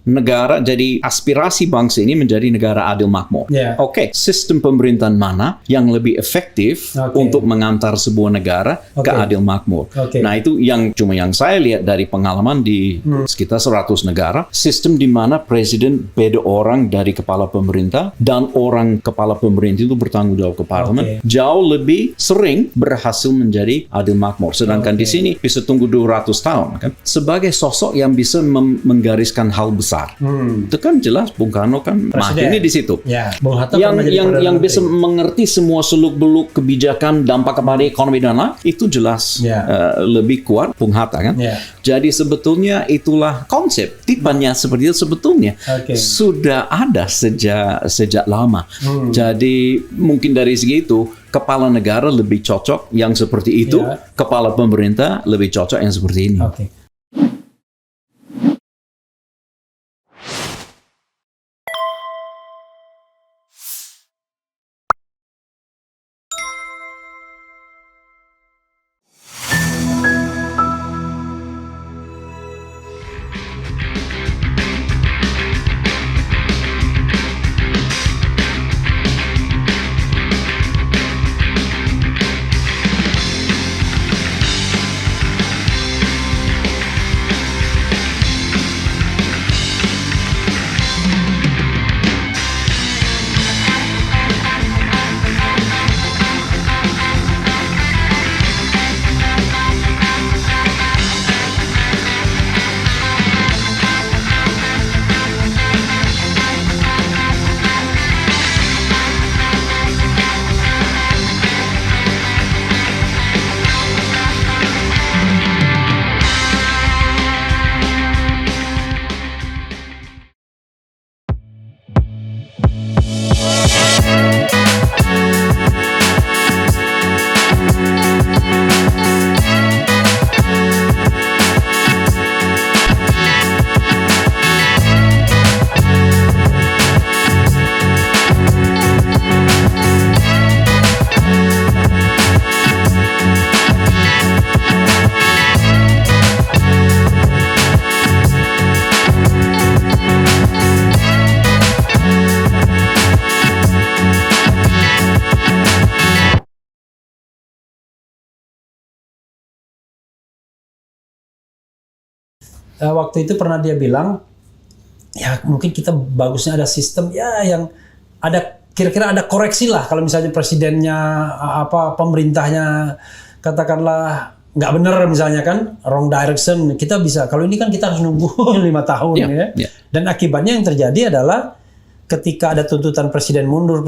negara, jadi aspirasi bangsa ini menjadi negara adil makmur. Oke, sistem pemerintahan mana yang lebih efektif untuk mengantar sebuah negara ke adil makmur. Nah, itu yang saya lihat dari pengalaman di sekitar 100 negara, sistem di mana presiden beda orang dari kepala pemerintah dan orang kepala pemerintah itu bertanggung jawab ke parlemen, jauh lebih sering berhasil menjadi adil makmur. Sedangkan di sini bisa tunggu 200 tahun kan. Sebagai sosok yang bisa menggariskan hal besar. Itu kan jelas Bung Karno kan mahirnya di situ. Yang bisa mengerti semua seluk-beluk kebijakan, dampak kepada ekonomi dan lain, itu jelas lebih kuat Bung Hatta kan. Jadi sebetulnya itulah konsep tipenya seperti itu sebetulnya sudah ada sejak lama. Jadi mungkin dari segi itu kepala negara lebih cocok yang seperti itu, kepala pemerintah lebih cocok yang seperti ini. Waktu itu pernah dia bilang, ya mungkin kita bagusnya ada sistem yang ada kira-kira ada koreksi lah kalau misalnya presidennya pemerintahnya katakanlah nggak benar misalnya kan, wrong direction, kita bisa, kalau ini kan kita harus nunggu 5 tahun dan akibatnya yang terjadi adalah ketika ada tuntutan presiden mundur,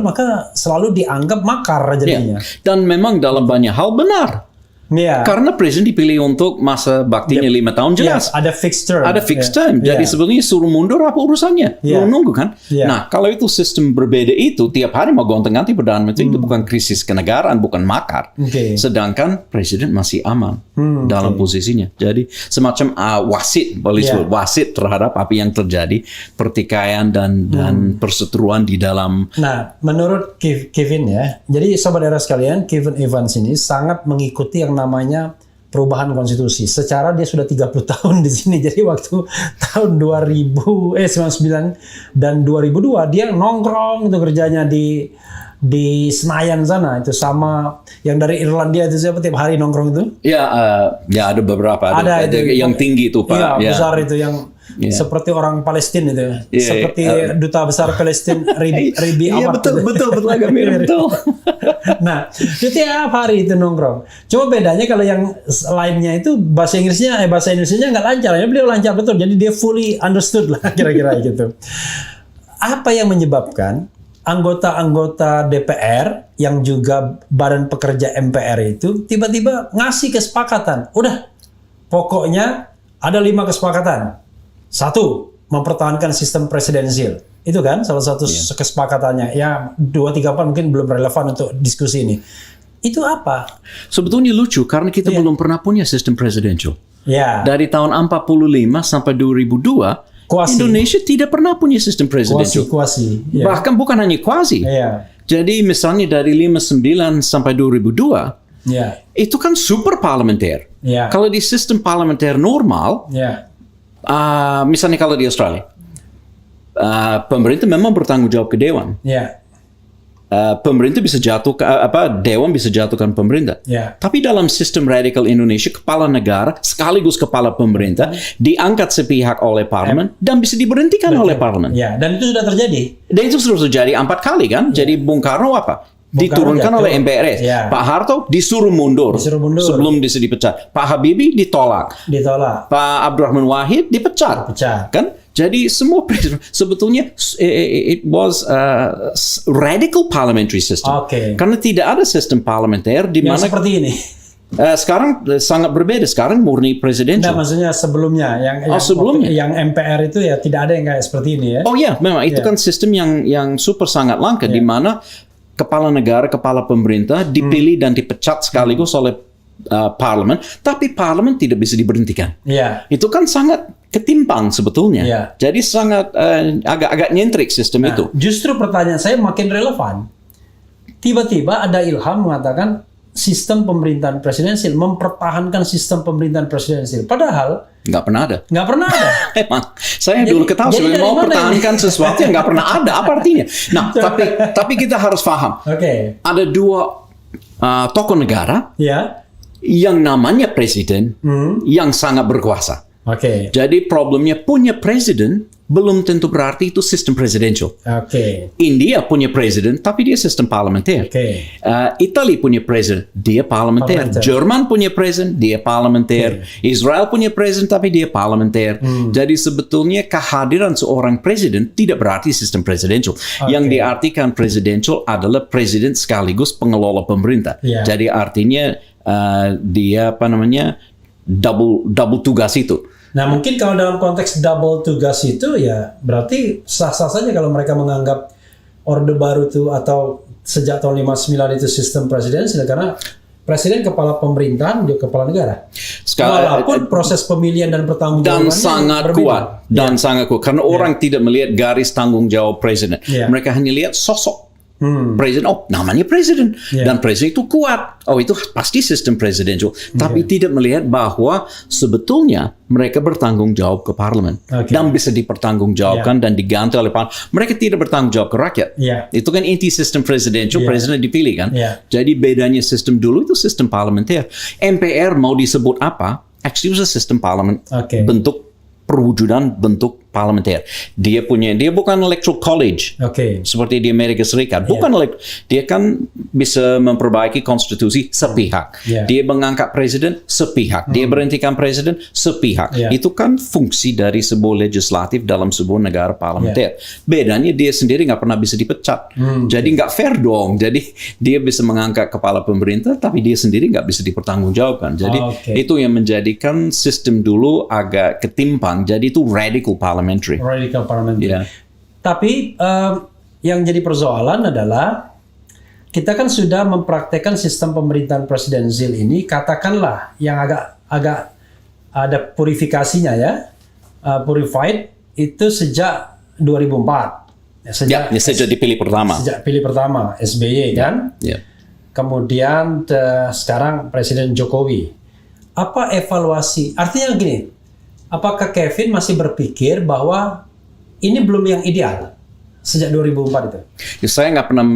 maka selalu dianggap makar jadinya. Dan memang dalam banyak hal benar. Karena presiden dipilih untuk masa baktinya 5 tahun jelas. Ada fixed term. Jadi sebetulnya suruh mundur apa urusannya? Nunggu kan? Nah, kalau itu sistem berbeda itu, tiap hari mau gonta-ganti Perdana Menteri, itu bukan krisis kenegaraan, bukan makar. Sedangkan presiden masih aman dalam posisinya. Jadi semacam wasit terhadap apa yang terjadi, pertikaian dan perseteruan di dalam. Nah, menurut Kevin jadi saudara sekalian, Kevin Evans ini sangat mengikuti yang namanya perubahan konstitusi. Secara dia sudah 30 tahun di sini. Jadi waktu tahun 99 dan 2002 dia nongkrong itu kerjanya di Senayan sana, itu sama yang dari Irlandia itu siapa tiap hari nongkrong itu? Ya ada beberapa. Ada yang tinggi itu Pak. Besar itu yang seperti orang Palestina itu, seperti duta besar Palestina Ribi Awad. Betul agak mirip betul. Nah, itu tiap hari itu nongkrong. Cuma bedanya kalau yang lainnya itu bahasa Inggrisnya nggak lancar. Ya beliau lancar betul. Jadi dia fully understood lah kira-kira gitu. Apa yang menyebabkan anggota-anggota DPR yang juga badan pekerja MPR itu tiba-tiba ngasih kesepakatan. Udah, pokoknya ada 5 kesepakatan. 1, mempertahankan sistem presidensial. Itu kan salah satu kesepakatannya. Ya 2, 3, 4 mungkin belum relevan untuk diskusi ini. Itu apa? Sebetulnya lucu karena kita belum pernah punya sistem presidensial. Dari tahun 45 sampai 2002 Indonesia tidak pernah punya sistem presidensial. Bahkan bukan hanya kuasi. Jadi misalnya dari 59 sampai 2002 itu kan super parlementer. Kalau di sistem parlementer normal Misalnya kalau di Australia, pemerintah memang bertanggung jawab ke dewan. Ya. Pemerintah bisa jatuh dewan bisa jatuhkan pemerintah. Ya. Tapi dalam sistem radikal Indonesia, kepala negara sekaligus kepala pemerintah diangkat sepihak oleh parlemen dan bisa diberhentikan oleh parlemen. Ya, dan itu sudah terjadi. Dan itu sudah terjadi 4 kali kan. Jadi Bung Karno diturunkan oleh MPRS. Ya. Pak Harto disuruh mundur sebelum bisa dipecat. Pak Habibie ditolak. Pak Abdurrahman Wahid dipecat. Kan? Jadi semua sebetulnya it was radical parliamentary system. Karena tidak ada sistem parlementer di mana seperti ini. Sekarang sangat berbeda. Sekarang murni presidential. Maksudnya sebelumnya yang MPR itu ya tidak ada yang kayak seperti ini ya. Oh ya, memang itu kan sistem yang super sangat langka di mana kepala negara, kepala pemerintah dipilih dan dipecat sekaligus oleh parlemen, tapi parlemen tidak bisa diberhentikan. Itu kan sangat ketimpang sebetulnya. Jadi sangat agak nyentrik sistem itu. Justru pertanyaan saya makin relevan. Tiba-tiba ada Ilham mengatakan sistem pemerintahan presidensial, mempertahankan sistem pemerintahan presidensial. Padahal nggak pernah ada. Emang saya dulu ketahui mau pertahankan sesuatu yang nggak pernah ada. Apa artinya? Nah, tapi kita harus paham. Ada 2 tokoh negara yang namanya presiden yang sangat berkuasa. Jadi problemnya punya presiden belum tentu berarti itu sistem presidensial. India punya presiden tapi dia sistem parlementer. Italia punya presiden, dia parlementer. Jerman punya presiden, dia parlementer. Israel punya presiden tapi dia parlementer. Jadi sebetulnya kehadiran seorang presiden tidak berarti sistem presidensial. Yang diartikan presidensial adalah presiden sekaligus pengelola pemerintah. Jadi artinya dia double tugas itu. Nah, mungkin kalau dalam konteks double tugas itu ya berarti sah-sah saja kalau mereka menganggap Orde Baru itu atau sejak tahun 59 itu sistem presidensial karena presiden kepala pemerintahan juga kepala negara. Walaupun proses pemilihan dan pertanggungjawabannya sangat kuat karena orang tidak melihat garis tanggung jawab presiden. Mereka hanya lihat sosok presiden, namanya presiden dan presiden itu kuat. Itu pasti sistem presidensial. Tapi tidak melihat bahwa sebetulnya mereka bertanggung jawab ke parlemen dan bisa dipertanggungjawabkan dan diganti oleh parlemen. Mereka tidak bertanggung jawab ke rakyat. Itu kan inti sistem presidensial, presiden dipilih kan. Jadi bedanya sistem dulu itu sistem parlementer. MPR mau disebut apa? Actually itu sistem parlemen. Bentuk perwujudan bentuk parlementer. Dia bukan electoral college seperti di Amerika Serikat. Dia kan bisa memperbaiki konstitusi sepihak. Dia mengangkat presiden sepihak. Dia berhentikan presiden sepihak. Itu kan fungsi dari sebuah legislatif dalam sebuah negara parlementer. Bedanya dia sendiri nggak pernah bisa dipecat. Jadi nggak fair dong. Jadi dia bisa mengangkat kepala pemerintah, tapi dia sendiri nggak bisa dipertanggungjawabkan. Jadi itu yang menjadikan sistem dulu agak ketimpang. Jadi itu radical parliamentary. Tapi yang jadi persoalan adalah kita kan sudah mempraktekkan sistem pemerintahan presidensial ini, katakanlah yang agak ada purifikasinya purified itu sejak 2004. Sejak dipilih pertama. Sejak pilih pertama SBY kan. Kemudian sekarang Presiden Jokowi. Apa evaluasi? Artinya gini. Apakah Kevin masih berpikir bahwa ini belum yang ideal sejak 2004 itu? Saya nggak pernah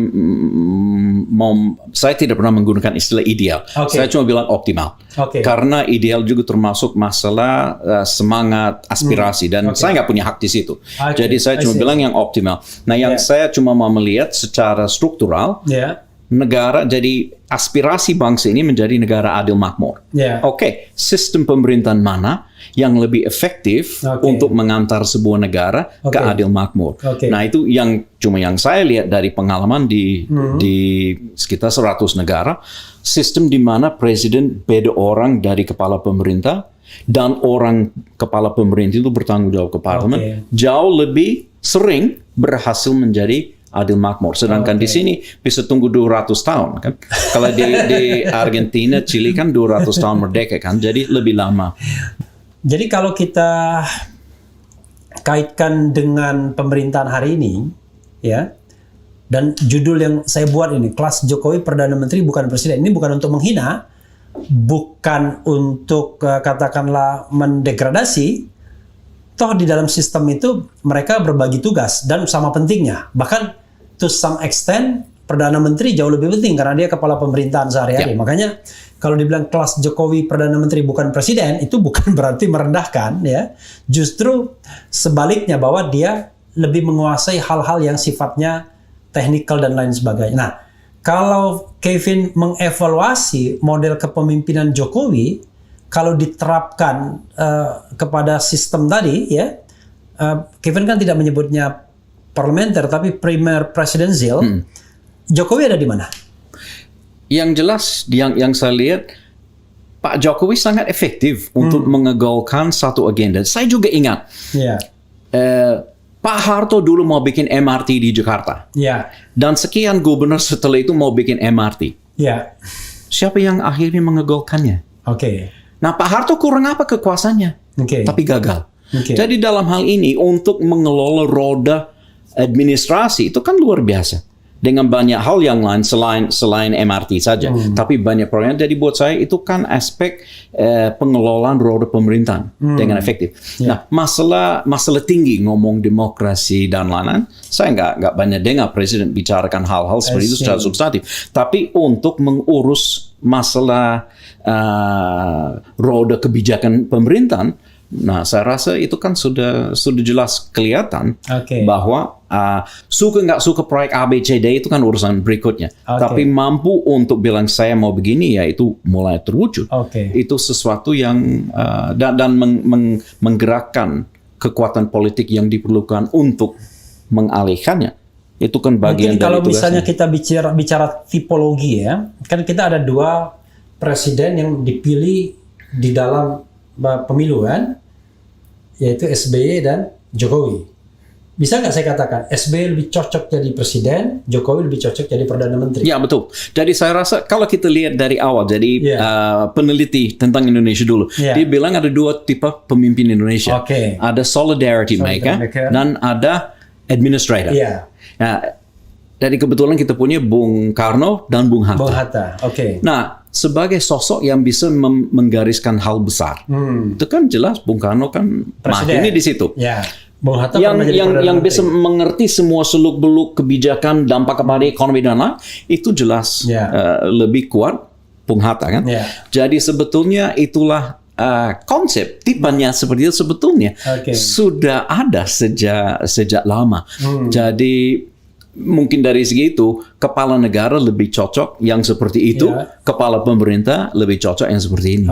saya tidak pernah menggunakan istilah ideal. Saya cuma bilang optimal. Karena ideal juga termasuk masalah semangat, aspirasi dan saya nggak punya hak di situ. Jadi saya cuma bilang yang optimal. Nah, yang saya cuma mau melihat secara struktural. Negara, jadi aspirasi bangsa ini menjadi negara adil makmur. Sistem pemerintahan mana yang lebih efektif untuk mengantar sebuah negara ke adil makmur. Nah, itu yang saya lihat dari pengalaman di sekitar 100 negara, sistem di mana presiden beda orang dari kepala pemerintah dan orang kepala pemerintah itu bertanggung jawab ke parlemen, jauh lebih sering berhasil menjadi adil makmur. Sedangkan di sini bisa tunggu 200 tahun kan. Kalau di Argentina, Chili kan 200 tahun merdeka kan. Jadi lebih lama. Jadi kalau kita kaitkan dengan pemerintahan hari ini dan judul yang saya buat ini, kelas Jokowi Perdana Menteri bukan Presiden. Ini bukan untuk menghina, bukan untuk katakanlah mendegradasi, toh di dalam sistem itu mereka berbagi tugas dan sama pentingnya. Bahkan to some extent Perdana Menteri jauh lebih penting karena dia kepala pemerintahan sehari-hari. Makanya kalau dibilang kelas Jokowi Perdana Menteri bukan presiden, itu bukan berarti merendahkan ya. Justru sebaliknya bahwa dia lebih menguasai hal-hal yang sifatnya teknikal dan lain sebagainya. Nah, kalau Kevin mengevaluasi model kepemimpinan Jokowi, kalau diterapkan kepada sistem tadi, ya, Kevin kan tidak menyebutnya parlementer, tapi primer presidensial. Jokowi ada di mana? Yang jelas, yang saya lihat, Pak Jokowi sangat efektif untuk mengegolkan satu agenda. Saya juga ingat. Pak Harto dulu mau bikin MRT di Jakarta. Dan sekian gubernur setelah itu mau bikin MRT. Siapa yang akhirnya mengegolkannya? Nah, Pak Harto kurang apa kekuasaannya? Tapi gagal. Jadi dalam hal ini, untuk mengelola roda administrasi itu kan luar biasa. Dengan banyak hal yang lain selain MRT saja. Tapi banyak program. Jadi buat saya itu kan aspek pengelolaan roda pemerintahan dengan efektif. Nah, masalah tinggi ngomong demokrasi dan lain-lain, saya nggak banyak dengar presiden bicarakan hal-hal seperti itu secara substantif. Tapi untuk mengurus masalah roda kebijakan pemerintahan, nah, saya rasa itu kan sudah jelas kelihatan bahwa suka nggak suka proyek ABCD itu kan urusan berikutnya. Tapi mampu untuk bilang saya mau begini, ya itu mulai terwujud. Itu sesuatu yang dan menggerakkan kekuatan politik yang diperlukan untuk mengalihkannya. Itu kan bagian mungkin dari kalau tugasnya. misalnya kita bicara tipologi ya, kan kita ada dua presiden yang dipilih di dalam pemilu kan, yaitu SBY dan Jokowi. Bisa nggak saya katakan SBY lebih cocok jadi presiden, Jokowi lebih cocok jadi perdana menteri? Ya, betul. Jadi saya rasa kalau kita lihat dari awal, jadi peneliti tentang Indonesia dulu, dia bilang ada dua tipe pemimpin Indonesia. Ada solidarity maker dan ada administrator. Nah, dari kebetulan kita punya Bung Karno dan Bung Hatta. Nah, sebagai sosok yang bisa menggariskan hal besar, itu kan jelas Bung Karno kan makinnya di situ. Bung Hatta yang bisa mengerti semua seluk-beluk kebijakan, dampak kepada ekonomi dan lain, itu jelas lebih kuat Bung Hatta kan. Jadi sebetulnya itulah konsep tipenya seperti itu sebetulnya sudah ada sejak lama. Jadi mungkin dari segi itu, kepala negara lebih cocok yang seperti itu, kepala pemerintah lebih cocok yang seperti ini.